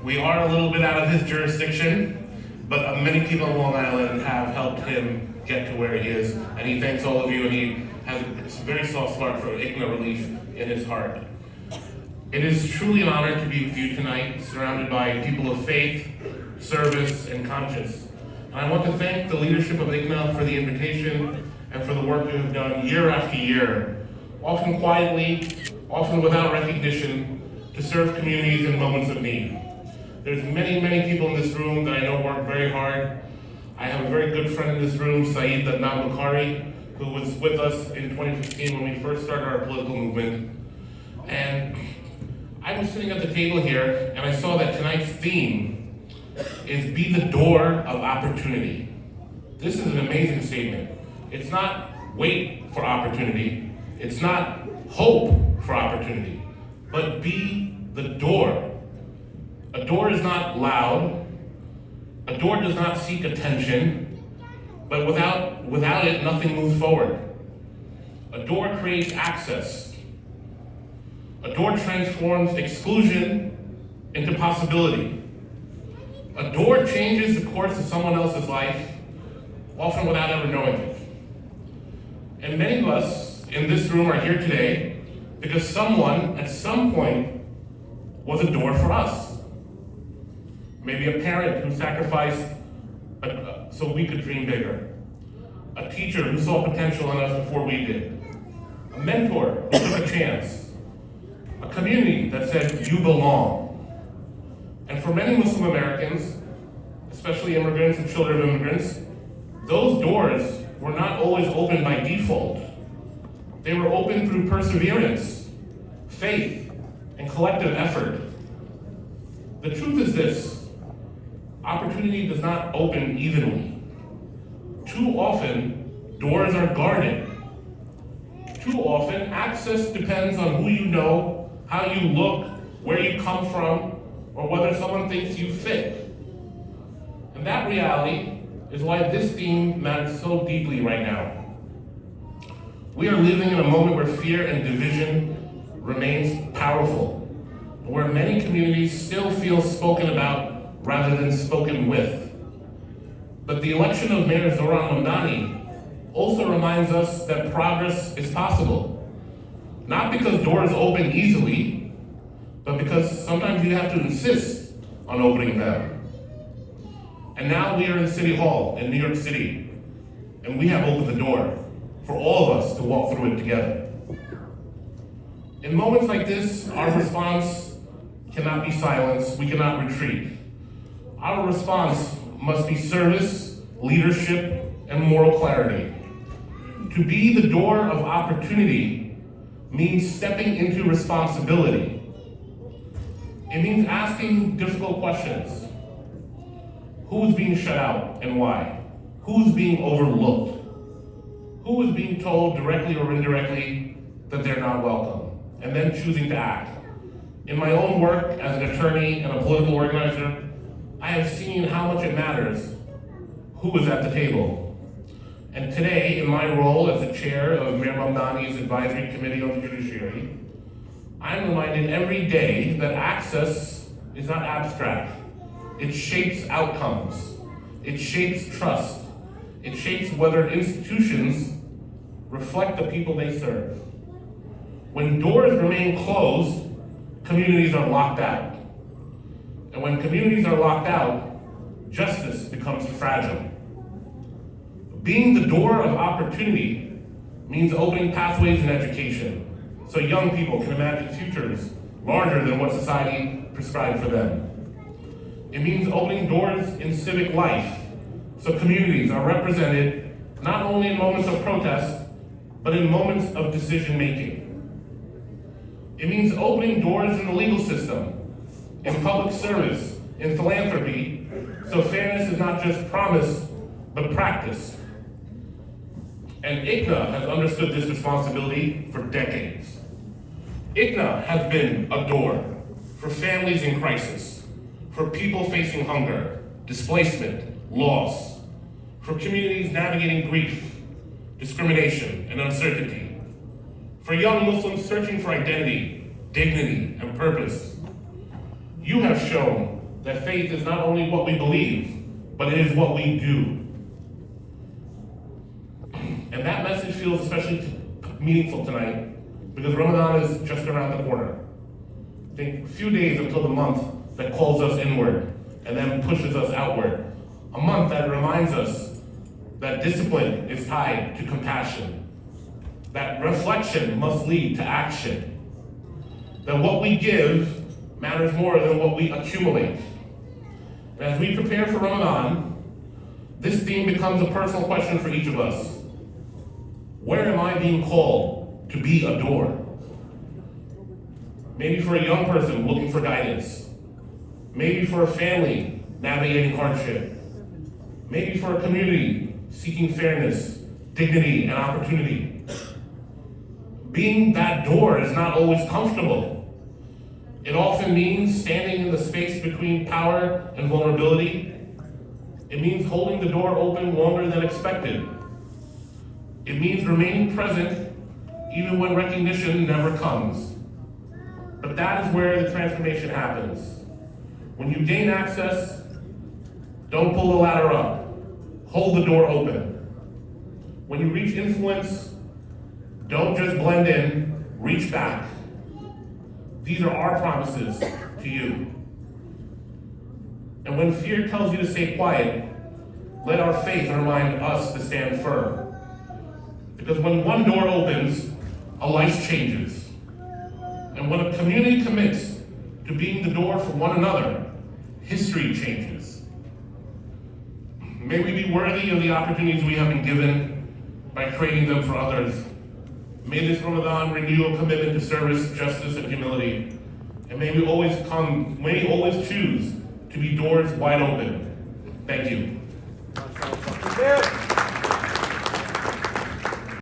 We are a little bit out of his jurisdiction, but many people on Long Island have helped him get to where he is, and he thanks all of you, and he has a very soft spot for ICNA relief in his heart. It is truly an honor to be with you tonight, surrounded by people of faith, service, and conscience. And I want to thank the leadership of ICNA for the invitation and for the work you have done year after year, often quietly, often without recognition, to serve communities in moments of need. There's many, many people in this room that I know work very hard. I have a very good friend in this room, Saeed Bukhari, who was with us in 2015 when we first started our political movement. And I was sitting at the table here and I saw that tonight's theme is be the door of opportunity. This is an amazing statement. It's not wait for opportunity. It's not hope for opportunity, but be the door. A door is not loud. A door does not seek attention, but without it, nothing moves forward. A door creates access. A door transforms exclusion into possibility. A door changes the course of someone else's life, often without ever knowing it. And many of us in this room are here today because someone at some point was a door for us. Maybe a parent who sacrificed so we could dream bigger. A teacher who saw potential in us before we did. A mentor who took a chance. A community that said, you belong. And for many Muslim Americans, especially immigrants and children of immigrants, those doors were not always open by default. They were open through perseverance, faith, and collective effort. The truth is this: opportunity does not open evenly. Too often, doors are guarded. Too often, access depends on who you know, how you look, where you come from, or whether someone thinks you fit. And that reality is why this theme matters so deeply right now. We are living in a moment where fear and division remains powerful, where many communities still feel spoken about rather than spoken with. But the election of Mayor Zohran Mamdani also reminds us that progress is possible. Not because doors open easily, but because sometimes you have to insist on opening them. And now we are in City Hall in New York City, and we have opened the door for all of us to walk through it together. In moments like this, our response cannot be silence, we cannot retreat. Our response must be service, leadership, and moral clarity. To be the door of opportunity means stepping into responsibility. It means asking difficult questions. Who's being shut out and why? Who's being overlooked? Who is being told directly or indirectly that they're not welcome? And then choosing to act. In my own work as an attorney and a political organizer, I have seen how much it matters who is at the table. And today, in my role as the chair of Mayor Mamdani's Advisory Committee on the Judiciary, I'm reminded every day that access is not abstract. It shapes outcomes. It shapes trust. It shapes whether institutions reflect the people they serve. When doors remain closed, communities are locked out. And when communities are locked out, justice becomes fragile. Being the door of opportunity means opening pathways in education, so young people can imagine futures larger than what society prescribed for them. It means opening doors in civic life, so communities are represented not only in moments of protest, but in moments of decision making. It means opening doors in the legal system, in public service, in philanthropy, so fairness is not just promised, but practiced. And ICNA has understood this responsibility for decades. ICNA has been a door for families in crisis, for people facing hunger, displacement, loss, for communities navigating grief, discrimination, and uncertainty, for young Muslims searching for identity, dignity, and purpose. You have shown that faith is not only what we believe, but it is what we do. And that message feels especially meaningful tonight because Ramadan is just around the corner. I think a few days until the month that calls us inward and then pushes us outward. A month that reminds us that discipline is tied to compassion, that reflection must lead to action, that what we give matters more than what we accumulate. And as we prepare for Ramadan, this theme becomes a personal question for each of us. Where am I being called to be a door? Maybe for a young person looking for guidance. Maybe for a family navigating hardship. Maybe for a community seeking fairness, dignity, and opportunity. Being that door is not always comfortable. It often means standing in the space between power and vulnerability. It means holding the door open longer than expected. It means remaining present even when recognition never comes. But that is where the transformation happens. When you gain access, don't pull the ladder up. Hold the door open. When you reach influence, don't just blend in, reach back. These are our promises to you. And when fear tells you to stay quiet, let our faith remind us to stand firm. Because when one door opens, a life changes. And when a community commits to being the door for one another, history changes. May we be worthy of the opportunities we have been given by creating them for others. May this Ramadan renew a commitment to service, justice, and humility. And may we always choose to be doors wide open. Thank you.